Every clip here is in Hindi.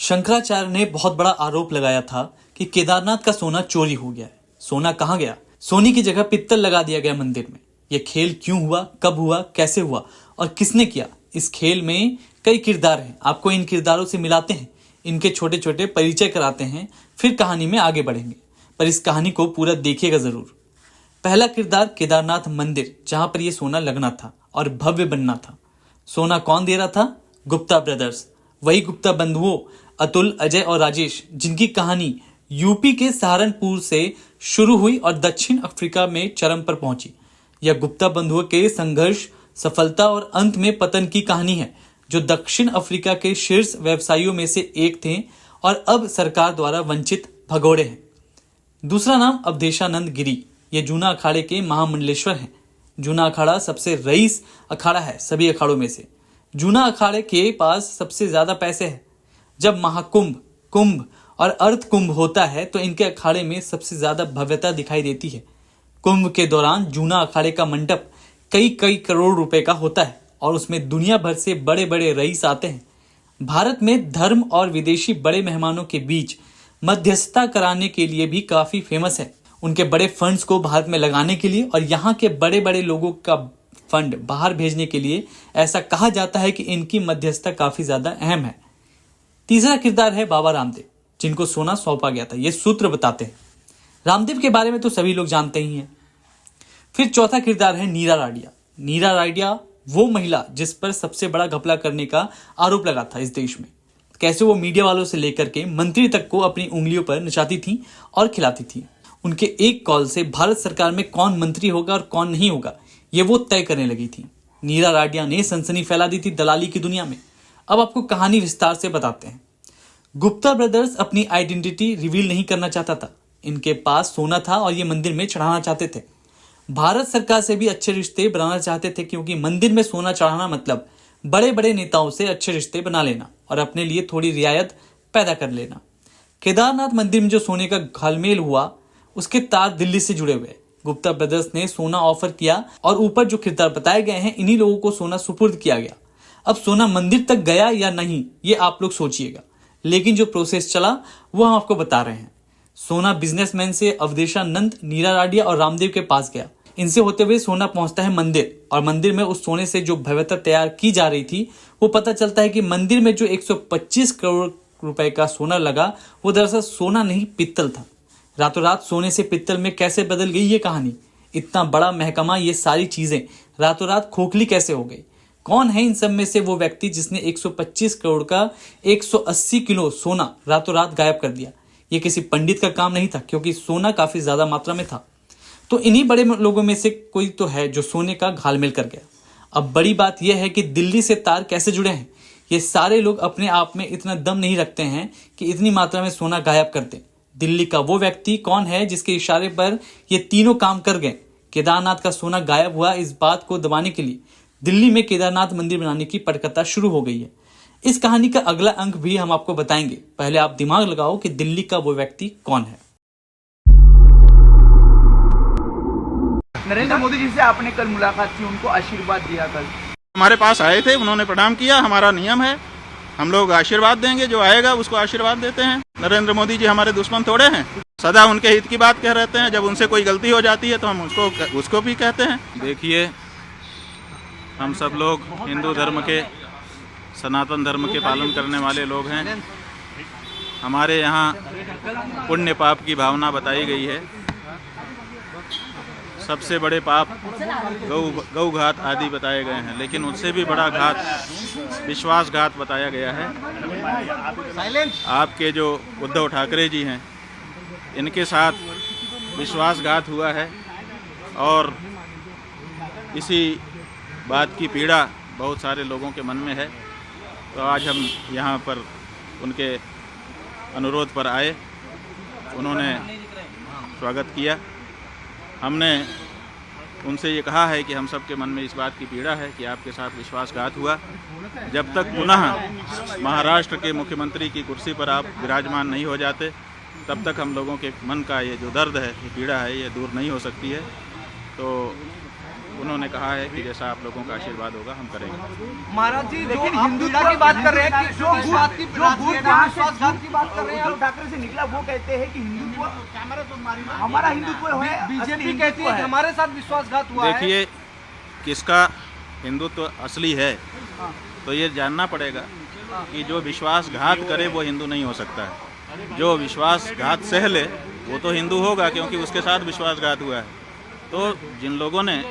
शंकराचार्य ने बहुत बड़ा आरोप लगाया था कि केदारनाथ का सोना चोरी हो गया है। सोना कहाँ गया? सोने की जगह पित्तल लगा दिया गया मंदिर में। यह खेल क्यों हुआ, कब हुआ, कैसे हुआ और किसने किया? इस खेल में कई किरदार हैं। आपको इन किरदारों से मिलाते हैं, इनके छोटे छोटे परिचय कराते हैं, फिर कहानी में आगे बढ़ेंगे। पर इस कहानी को पूरा देखिएगा जरूर। पहला किरदार केदारनाथ मंदिर, जहां पर यह सोना लगना था और भव्य बनना था। सोना कौन दे रहा था? गुप्ता ब्रदर्स। वही गुप्ता बंधुओं अतुल, अजय और राजेश, जिनकी कहानी यूपी के सहारनपुर से शुरू हुई और दक्षिण अफ्रीका में चरम पर पहुंची। यह गुप्ता बंधुओं के संघर्ष, सफलता और अंत में पतन की कहानी है, जो दक्षिण अफ्रीका के शीर्ष व्यवसायियों में से एक थे और अब सरकार द्वारा वंचित भगोड़े हैं। दूसरा नाम अवधेशानंद गिरी। ये जूना अखाड़े के महामंडलेश्वर हैं। जूना अखाड़ा सबसे रईस अखाड़ा है सभी अखाड़ों में से। जूना अखाड़े के पास सबसे ज्यादा पैसे हैं। जब महाकुंभ, कुंभ और अर्ध कुंभ होता है तो इनके अखाड़े में सबसे ज्यादा भव्यता दिखाई देती है। कुंभ के दौरान जूना अखाड़े का मंडप कई कई करोड़ रुपए का होता है और उसमें दुनिया भर से बड़े बड़े रईस आते हैं। भारत में धर्म और विदेशी बड़े मेहमानों के बीच मध्यस्थता कराने के लिए भी काफी फेमस है। उनके बड़े फंड्स को भारत में लगाने के लिए और यहाँ के बड़े बड़े लोगों का फंड बाहर भेजने के लिए ऐसा कहा जाता है कि इनकी मध्यस्थता काफी ज्यादा अहम है। तीसरा किरदार है बाबा रामदेव, जिनको सोना सौंपा गया था। ये सूत्र बताते हैं। रामदेव के बारे में तो सभी लोग जानते ही हैं। फिर चौथा किरदार है नीरा राडिया। नीरा राडिया वो महिला जिस पर सबसे बड़ा घपला करने का आरोप लगा था इस देश में। कैसे वो मीडिया वालों से लेकर के मंत्री तक को अपनी उंगलियों पर नचाती थी और खिलाती थी। उनके एक कॉल से भारत सरकार में कौन मंत्री होगा और कौन नहीं होगा, ये वो तय करने लगी थी। नीरा राडिया ने सनसनी फैला दी थी दलाली की दुनिया में। अब आपको कहानी विस्तार से बताते हैं। गुप्ता ब्रदर्स अपनी आइडेंटिटी रिवील नहीं करना चाहता था। इनके पास सोना था और ये मंदिर में चढ़ाना चाहते थे। भारत सरकार से भी अच्छे रिश्ते बनाना चाहते थे, क्योंकि मंदिर में सोना चढ़ाना मतलब बड़े बड़े नेताओं से अच्छे रिश्ते बना लेना और अपने लिए थोड़ी रियायत पैदा कर लेना। केदारनाथ मंदिर में जो सोने का घालमेल हुआ, उसके तार दिल्ली से जुड़े हुए। गुप्ता ब्रदर्स ने सोना ऑफर किया और ऊपर जो किरदार बताए गए हैं, इन्हीं लोगों को सोना सुपुर्द किया गया। अब सोना मंदिर तक गया या नहीं, ये आप लोग सोचिएगा, लेकिन जो प्रोसेस चला वो हम आपको बता रहे हैं। सोना बिजनेसमैन से अवधेशानंद, नीरा राडिया और रामदेव के पास गया। इनसे होते हुए सोना पहुंचता है मंदिर, और मंदिर में उस सोने से जो भव्यता तैयार की जा रही थी, वो पता चलता है कि मंदिर में जो 125 करोड़ रुपए का सोना लगा, वो दरअसल सोना नहीं, पित्तल था। रातों रात सोने से पित्तल में कैसे बदल गई ये कहानी? इतना बड़ा महकमा, ये सारी चीजें रातों रात खोखली कैसे हो गई? कौन है इन सब में से वो व्यक्ति जिसने 125 करोड़ का 180 किलो सोना रातों रात गायब कर दिया? ये किसी पंडित का काम नहीं था, क्योंकि सोना काफी ज्यादा मात्रा में था। तो इन्हीं बड़े लोगों में से कोई तो है जो सोने का घालमेल कर गया। अब बड़ी बात यह है कि दिल्ली से तार कैसे जुड़े हैं। ये सारे लोग अपने आप में इतना दम नहीं रखते हैं कि इतनी मात्रा में सोना गायब कर दें। दिल्ली का वो व्यक्ति कौन है जिसके इशारे पर ये तीनों काम कर गए? केदारनाथ का सोना गायब हुआ, इस बात को दबाने के लिए दिल्ली में केदारनाथ मंदिर बनाने की पटकथा शुरू हो गई है। इस कहानी का अगला अंक भी हम आपको बताएंगे। पहले आप दिमाग लगाओ कि दिल्ली का वो व्यक्ति कौन है। नरेंद्र मोदी जी से आपने कल मुलाकात की, उनको आशीर्वाद दिया। कल हमारे पास आए थे, उन्होंने प्रणाम किया। हमारा नियम है, हम लोग आशीर्वाद देंगे, जो आएगा उसको आशीर्वाद देते हैं। नरेंद्र मोदी जी हमारे दुश्मन थोड़े हैं, सदा उनके हित की बात कह रहते हैं। जब उनसे कोई गलती हो जाती है तो हम उसको भी कहते हैं। देखिए, हम सब लोग हिंदू धर्म के, सनातन धर्म के पालन करने वाले लोग हैं। हमारे यहाँ पुण्य पाप की भावना बताई गई है। सबसे बड़े पाप गौ घात आदि बताए गए हैं, लेकिन उससे भी बड़ा घात विश्वासघात बताया गया है। आपके जो उद्धव ठाकरे जी हैं, इनके साथ विश्वासघात हुआ है और इसी बात की पीड़ा बहुत सारे लोगों के मन में है। तो आज हम यहाँ पर उनके अनुरोध पर आए, उन्होंने स्वागत किया। हमने उनसे ये कहा है कि हम सब के मन में इस बात की पीड़ा है कि आपके साथ विश्वासघात हुआ। जब तक पुनः महाराष्ट्र के मुख्यमंत्री की कुर्सी पर आप विराजमान नहीं हो जाते, तब तक हम लोगों के मन का ये जो दर्द है, ये पीड़ा है, ये दूर नहीं हो सकती है। तो उन्होंने कहा है कि जैसा आप लोगों का आशीर्वाद होगा हम करेंगे। महाराज जी, लेकिन जो आप हिंदुत्व पीड़ा की बात कर रहे हैं कि जो किस बात की पीड़ा की है, विश्वासघात की बात कर रहे हैं उद्धव आप। ठाकरे से निकला वो कहते हैं कि हिंदुत्व हमारा हिंदुत्व है, बीजेपी कहती है कि हमारे साथ विश्वासघात हुआ है। देखिए, किसका हिंदुत्व असली है तो ये जानना पड़ेगा कि जो विश्वासघात करे वो हिंदू नहीं हो सकता है। जो विश्वासघात सह ले वो तो हिंदू होगा, क्योंकि उसके साथ विश्वासघात हुआ है। तो जिन लोगों ने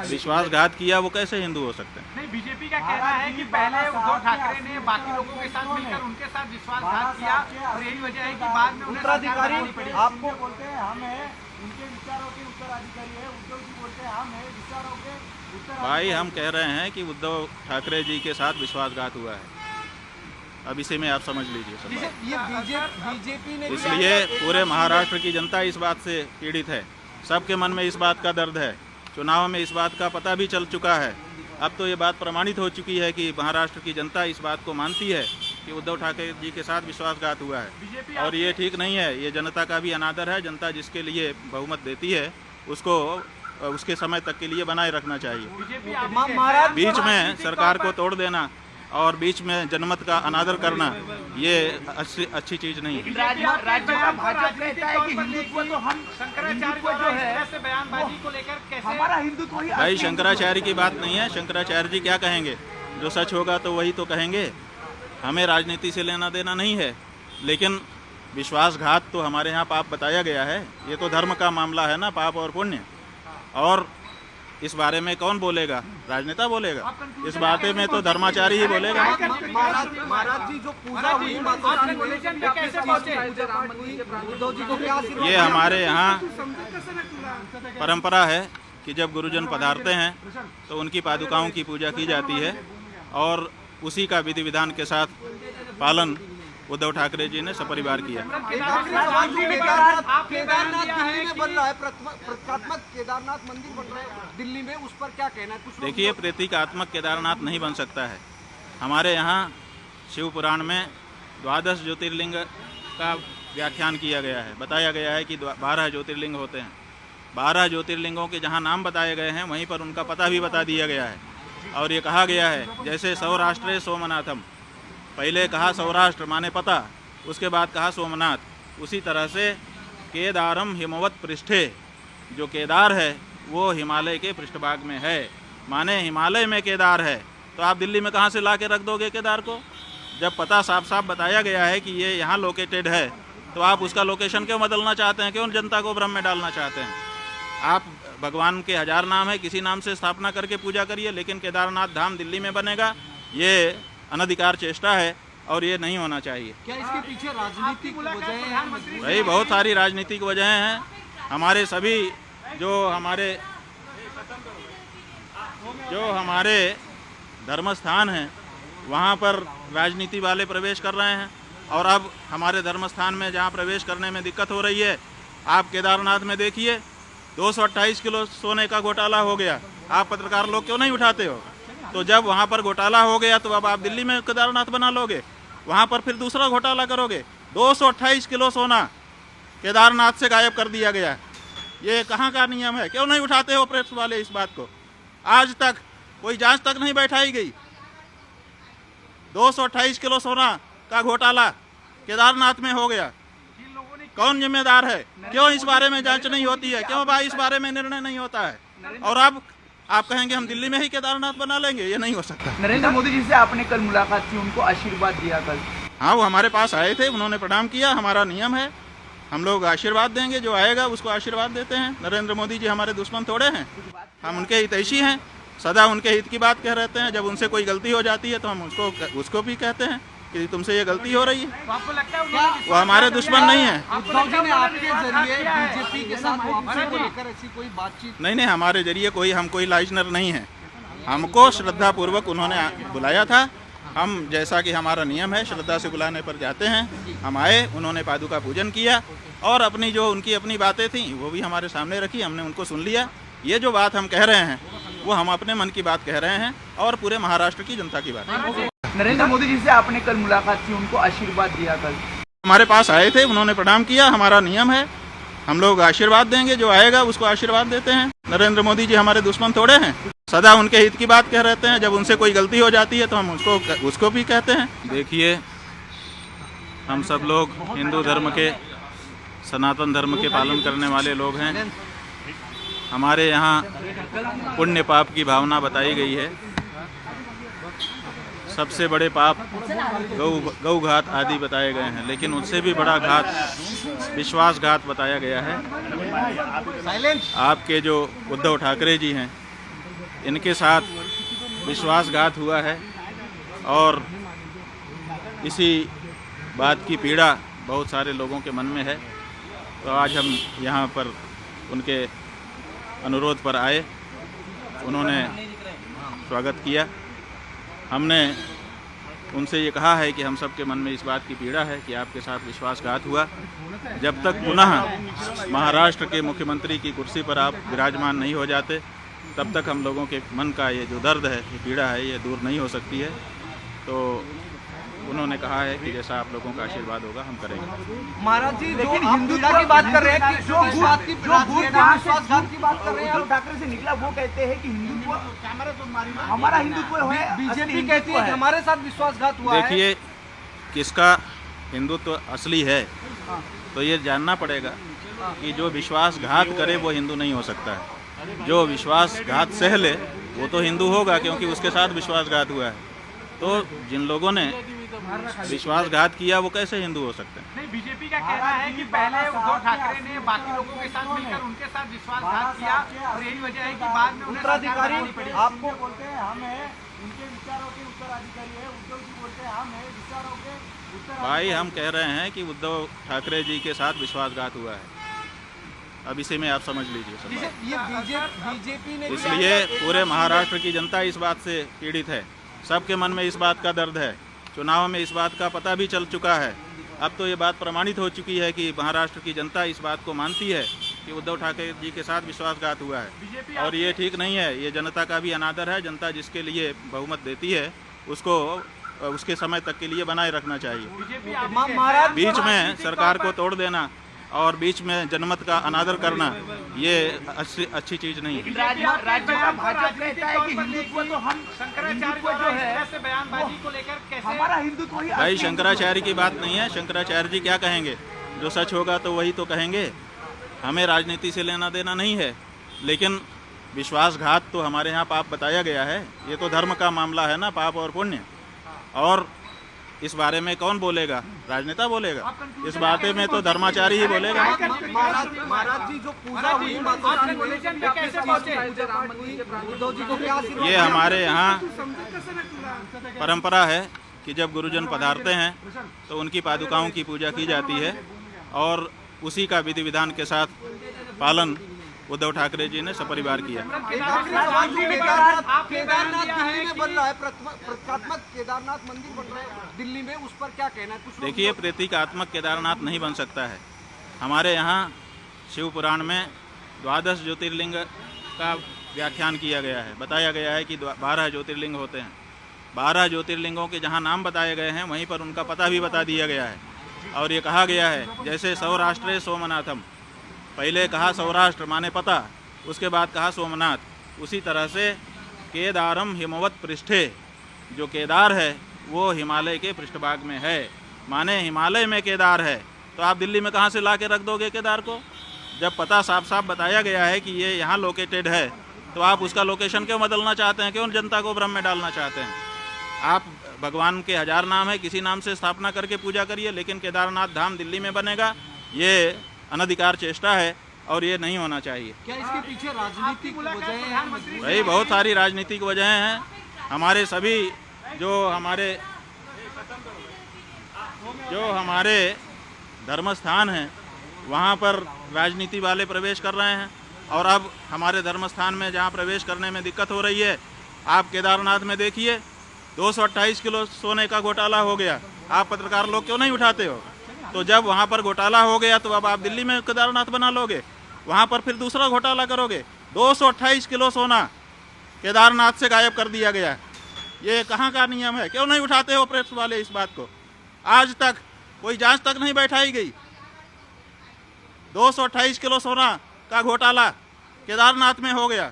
विश्वासघात किया वो कैसे हिंदू हो सकते हैं? नहीं, बीजेपी का कहना है कि पहले उद्धव ठाकरे ने बाकी लोगों के साथ मिलकर उनके साथ विश्वासघात किया और यही वजह है कि बाद में उन्हें उत्तराधिकारी सरकार बनानी पड़ी। आपको बोलते हैं हम हैं, उनके विचारों के उत्तराधिकारी है। उद्धव जी बोलते हैं हम हैं, विचारों के उत्तराधिकारी। भाई, हम कह रहे हैं कि उद्धव ठाकरे जी के साथ विश्वासघात हुआ है। अब इसे में आप समझ लीजिए सब बात। ये बीजेपी ने इसलिए पूरे महाराष्ट्र की जनता इस बात से पीड़ित है। सबके मन में इस बात का दर्द है। चुनाव में इस बात का पता भी चल चुका है। अब तो ये बात प्रमाणित हो चुकी है कि महाराष्ट्र की जनता इस बात को मानती है कि उद्धव ठाकरे जी के साथ विश्वासघात हुआ है और ये ठीक नहीं है। ये जनता का भी अनादर है। जनता जिसके लिए बहुमत देती है उसको उसके समय तक के लिए बनाए रखना चाहिए। महाराज बीच में सरकार को तोड़ देना और बीच में जनमत का अनादर करना ये अच्छी चीज़ नहीं है। राज्य का भाजपा कहता है कि हिंदुत्व तो हम शंकराचार्य हिंदुत्व जो है से बयानबाजी को लेकर कैसे हमारा हिंदुत्व ही भाई, शंकराचार्य की बात नहीं है। शंकराचार्य जी क्या कहेंगे? जो सच होगा तो वही तो कहेंगे। हमें राजनीति से लेना देना नहीं है। लेकिन विश्वासघात तो हमारे यहाँ पाप बताया गया है। ये तो धर्म का मामला है ना, पाप और पुण्य। और इस बारे में कौन बोलेगा? राजनेता बोलेगा। इस बारे में तो धर्माचारी ही बोलेगा। महाराज जी, जो पूजा हुई उद्धव जी को क्या आशीर्वाद? ये हमारे यहाँ परंपरा है कि जब गुरुजन पधारते हैं तो उनकी पादुकाओं की पूजा की जाती है और उसी का विधि विधान के साथ पालन उद्धव ठाकरे जी ने सपरिवार किया। केदारनाथ दिल्ली में बन रहा है, प्रतीकात्मक केदारनाथ मंदिर बन रहा है दिल्ली में, उस पर क्या कहना है? कुछ लोग देखिए, प्रतीकात्मक केदारनाथ नहीं बन सकता है। हमारे यहाँ शिव पुराण में 12 ज्योतिर्लिंग का व्याख्यान किया गया है। बताया गया है कि 12 ज्योतिर्लिंग होते हैं। 12 ज्योतिर्लिंगों के जहाँ नाम बताए गए हैं वहीं पर उनका पता भी बता दिया गया है। और ये कहा गया है जैसे सौराष्ट्रे सोमनाथम, पहले कहा सौराष्ट्र माने पता, उसके बाद कहा सोमनाथ। उसी तरह से केदारम हिमवत पृष्ठे, जो केदार है वो हिमालय के पृष्ठभाग में है, माने हिमालय में केदार है। तो आप दिल्ली में कहाँ से ला के रख दोगे केदार को? जब पता साफ साफ बताया गया है कि ये यहाँ लोकेटेड है तो आप उसका लोकेशन क्यों बदलना चाहते हैं? क्यों जनता को भ्रम में डालना चाहते हैं? आप भगवान के 1000 नाम है, किसी नाम से स्थापना करके पूजा करिए, लेकिन केदारनाथ धाम दिल्ली में बनेगा, ये अनधिकार चेष्टा है और ये नहीं होना चाहिए। क्या इसके पीछे राजनीतिक वजहें हैं? भाई, बहुत सारी राजनीतिक वजहें हैं। हमारे सभी जो हमारे धर्म स्थान हैं वहाँ पर राजनीति वाले प्रवेश कर रहे हैं और अब हमारे धर्म स्थान में जहाँ प्रवेश करने में दिक्कत हो रही है, आप केदारनाथ में देखिए 228 किलो सोने का घोटाला हो गया। आप पत्रकार लोग क्यों नहीं उठाते हो? तो जब वहाँ पर घोटाला हो गया तो अब आप दिल्ली में केदारनाथ बना लोगे, वहाँ पर फिर दूसरा घोटाला करोगे। 228 किलो सोना केदारनाथ से गायब कर दिया गया। ये कहाँ का नियम है? क्यों नहीं उठाते हो प्रेस वाले इस बात को? आज तक कोई जांच तक नहीं बैठाई गई। 228 किलो सोना का घोटाला केदारनाथ में हो गया। कौन जिम्मेदार है? क्यों इस बारे में जांच नहीं होती है? क्यों भाई इस बारे में निर्णय नहीं होता है? और अब आप कहेंगे हम दिल्ली में ही केदारनाथ बना लेंगे, ये नहीं हो सकता। नरेंद्र मोदी जी से आपने कल मुलाकात की, उनको आशीर्वाद दिया कल? हाँ, वो हमारे पास आए थे, उन्होंने प्रणाम किया। हमारा नियम है, हम लोग आशीर्वाद देंगे, जो आएगा उसको आशीर्वाद देते हैं। नरेंद्र मोदी जी हमारे दुश्मन थोड़े हैं, हम उनके हितैषी हैं, सदा उनके हित की बात कह रहते हैं। जब उनसे कोई गलती हो जाती है तो हम उसको भी कहते हैं कि तुमसे ये गलती हो रही है। तो आपको लगता है वो हमारे दुश्मन नहीं है। उद्धव जी ने आपके जरिए बीजेपी के साथ वापसी को लेकर ऐसी कोई बातचीत? नहीं, हमारे जरिए हम कोई लाइजनर नहीं है। हमको श्रद्धापूर्वक उन्होंने बुलाया था। हम, जैसा कि हमारा नियम है, श्रद्धा से बुलाने पर जाते हैं। हम आए, उन्होंने पादुका पूजन किया और अपनी जो उनकी अपनी बातें थी वो भी हमारे सामने रखी, हमने उनको सुन लिया। ये जो बात हम कह रहे हैं वो हम अपने मन की बात कह रहे हैं और पूरे महाराष्ट्र की जनता की बात। नरेंद्र मोदी जी से आपने कल मुलाकात की, उनको आशीर्वाद दिया कल? हमारे पास आए थे, उन्होंने प्रणाम किया। हमारा नियम है, हम लोग आशीर्वाद देंगे, जो आएगा उसको आशीर्वाद देते हैं। नरेंद्र मोदी जी हमारे दुश्मन थोड़े हैं। सदा उनके हित की बात कह रहते हैं, जब उनसे कोई गलती हो जाती है तो हम उसको भी कहते हैं। देखिए, हम सब लोग हिंदू धर्म के, सनातन धर्म के पालन करने वाले लोग हैं। हमारे यहाँ पुण्य पाप की भावना बताई गई है। सबसे बड़े पाप गौ घात आदि बताए गए हैं, लेकिन उससे भी बड़ा घात विश्वासघात बताया गया है। आपके जो उद्धव ठाकरे जी हैं, इनके साथ विश्वासघात हुआ है और इसी बात की पीड़ा बहुत सारे लोगों के मन में है। तो आज हम यहाँ पर उनके अनुरोध पर आए, उन्होंने स्वागत किया। हमने उनसे ये कहा है कि हम सब के मन में इस बात की पीड़ा है कि आपके साथ विश्वासघात हुआ। जब तक पुनः महाराष्ट्र के मुख्यमंत्री की कुर्सी पर आप विराजमान नहीं हो जाते, तब तक हम लोगों के मन का ये जो दर्द है, ये पीड़ा है, ये दूर नहीं हो सकती है। तो उन्होंने कहा है कि जैसा आप लोगों का आशीर्वाद होगा हम करेंगे। महाराज जी, लेकिन हिंदुत्व की बात कर रहे हैं कि जो विश्वासघात की बात कर रहे हैं, उद्धव ठाकरे से निकला, वो कहते हैं कि हिंदुत्व हमारा हिंदुत्व है। बीजेपी कहती है कि हमारे साथ विश्वासघात हुआ है। देखिए, किसका हिंदुत्व असली है तो ये जानना पड़ेगा कि जो विश्वासघात करे वो हिंदू नहीं हो सकता है। जो विश्वासघात सह ले वो तो हिंदू होगा, क्योंकि उसके साथ विश्वासघात हुआ है। तो जिन लोगों ने विश्वासघात किया वो कैसे हिंदू हो सकते हैं? नहीं, बीजेपी का कहना है कि पहले उद्धव ठाकरे ने बाकी लोगों के साथ मिलकर उनके साथ विश्वासघात किया और यही वजह है कि बाद में उन्हें उत्तराधिकारी आपको बोलते हैं हम हैं, उनके विचारों के उत्तराधिकारी है। उद्धव जी बोलते हैं हम हैं, विचारों के उत्तराधिकारी। भाई, हम कह रहे हैं कि उद्धव ठाकरे जी के साथ विश्वासघात हुआ है। अब इसे में आप समझ लीजिए सब बात। ये बीजेपी ने इसलिए पूरे महाराष्ट्र की जनता इस बात से पीड़ित है। सबके मन में इस बात का दर्द है। चुनाव में इस बात का पता भी चल चुका है। अब तो ये बात प्रमाणित हो चुकी है कि महाराष्ट्र की जनता इस बात को मानती है कि उद्धव ठाकरे जी के साथ विश्वासघात हुआ है और ये ठीक नहीं है। ये जनता का भी अनादर है। जनता जिसके लिए बहुमत देती है उसको उसके समय तक के लिए बनाए रखना चाहिए। महाराज बीच में सरकार को तोड़ देना और बीच में जनमत का अनादर करना, ये अच्छी चीज नहीं है। राज्य का भाजपा कहता है कि हिंदुत्व तो हम शंकराचार्य जो है ऐसे बयानबाजी को लेकर कैसे हमारा हिंदुत्व ही भाई, शंकराचार्य की बात नहीं है। शंकराचार्य जी क्या कहेंगे? जो सच होगा तो वही तो कहेंगे। हमें राजनीति से लेना देना नहीं है, लेकिन विश्वासघात तो हमारे यहाँ पाप बताया गया है। ये तो धर्म का मामला है ना, पाप और पुण्य। और इस बारे में कौन बोलेगा? राजनेता बोलेगा। इस बारे में तो धर्माचारी ही बोलेगा। महाराज जी, जो पूजा हुई, उद्धव जी को क्या ये हमारे यहाँ परंपरा है कि जब गुरुजन पधारते हैं तो उनकी पादुकाओं की पूजा की जाती है और उसी का विधि विधान के साथ पालन उद्धव ठाकरे जी ने सपरिवार किया। केदारनाथ दिल्ली में बन रहा है, प्रतीकात्मक केदारनाथ मंदिर बन रहा है दिल्ली में, उस पर क्या कहना है? कुछ देखिए, प्रतीकात्मक केदारनाथ नहीं बन सकता है। हमारे यहाँ शिव पुराण में 12 ज्योतिर्लिंग का व्याख्यान किया गया है। बताया गया है कि 12 ज्योतिर्लिंग होते हैं। 12 ज्योतिर्लिंगों के जहाँ नाम बताए गए हैं वहीं पर उनका पता भी बता दिया गया है। और ये कहा गया है, जैसे सौराष्ट्रे सोमनाथम, पहले कहा सौराष्ट्र माने पता, उसके बाद कहा सोमनाथ। उसी तरह से केदारम हिमवत पृष्ठे, जो केदार है वो हिमालय के पृष्ठभाग में है, माने हिमालय में केदार है। तो आप दिल्ली में कहाँ से ला के रख दोगे केदार को? जब पता साफ साफ बताया गया है कि ये यहाँ लोकेटेड है, तो आप उसका लोकेशन क्यों बदलना चाहते हैं? क्यों जनता को भ्रम में डालना चाहते हैं? आप भगवान के 1000 नाम है, किसी नाम से स्थापना करके पूजा करिए, लेकिन केदारनाथ धाम दिल्ली में बनेगा, ये अनधिकार चेष्टा है और ये नहीं होना चाहिए। क्या इसके पीछे राजनीतिक वजहें हैं? भाई, बहुत सारी राजनीतिक वजहें हैं। हमारे सभी जो हमारे धर्म स्थान हैं वहाँ पर राजनीति वाले प्रवेश कर रहे हैं। और अब हमारे धर्म स्थान में जहाँ प्रवेश करने में दिक्कत हो रही है, आप केदारनाथ में देखिए 228 किलो सोने का घोटाला हो गया। आप पत्रकार लोग क्यों नहीं उठाते हो? तो जब वहाँ पर घोटाला हो गया तो अब आप दिल्ली में केदारनाथ बना लोगे, वहाँ पर फिर दूसरा घोटाला करोगे। 228 किलो सोना केदारनाथ से गायब कर दिया गया। ये कहाँ का नियम है? क्यों नहीं उठाते हो प्रेस वाले इस बात को? आज तक कोई जांच तक नहीं बैठाई गई। 228 किलो सोना का घोटाला केदारनाथ में हो गया?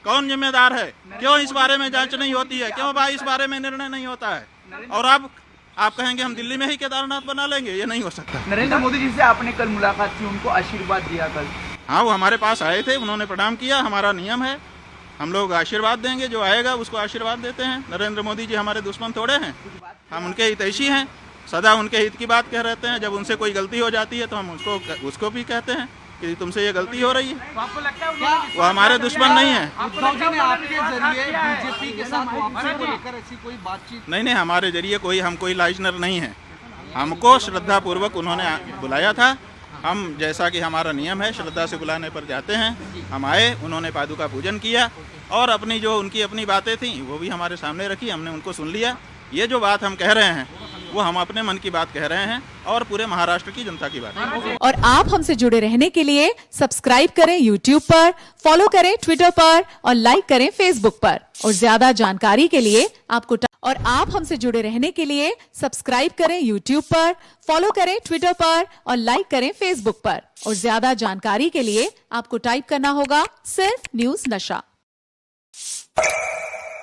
कौन जिम्मेदार है? क्यों इस बारे में जांच नहीं होती है? क्यों भाई इस बारे में निर्णय नहीं होता है? और अब आप कहेंगे हम दिल्ली में ही केदारनाथ बना लेंगे, ये नहीं हो सकता। नरेंद्र मोदी जी से आपने कल मुलाकात की, उनको आशीर्वाद दिया कल? हाँ, वो हमारे पास आए थे, उन्होंने प्रणाम किया। हमारा नियम है, हम लोग आशीर्वाद देंगे, जो आएगा उसको आशीर्वाद देते हैं। नरेंद्र मोदी जी हमारे दुश्मन थोड़े हैं, हम उनके हितैषी हैं, सदा उनके हित की बात कह रहते हैं। जब उनसे कोई गलती हो जाती है तो हम उसको भी कहते हैं कि तुमसे ये गलती हो रही है। तो आपको लगता है वो हमारे दुश्मन नहीं है। उद्धव जी ने आपके जरिए बीजेपी के साथ वापसी को लेकर ऐसी कोई बातचीत? नहीं, हमारे जरिए हम कोई लाइजनर नहीं है। हमको श्रद्धा पूर्वक उन्होंने बुलाया था। हम, जैसा कि हमारा नियम है, श्रद्धा से बुलाने पर जाते हैं। हम आए, उन्होंने पादुका पूजन किया और अपनी जो उनकी अपनी बातें थी वो भी हमारे सामने रखी, हमने उनको सुन लिया। ये जो बात हम कह रहे हैं वो हम अपने मन की बात कह रहे हैं और पूरे महाराष्ट्र की जनता की बात। और आप हमसे जुड़े रहने के लिए सब्सक्राइब करें YouTube पर, फॉलो करें Twitter पर और लाइक करें Facebook पर। और ज्यादा जानकारी के लिए और आप हमसे जुड़े रहने के लिए सब्सक्राइब करें YouTube पर, फॉलो करें Twitter पर और लाइक करें Facebook पर। और ज्यादा जानकारी के लिए आपको टाइप करना होगा सिर्फ न्यूज नशा।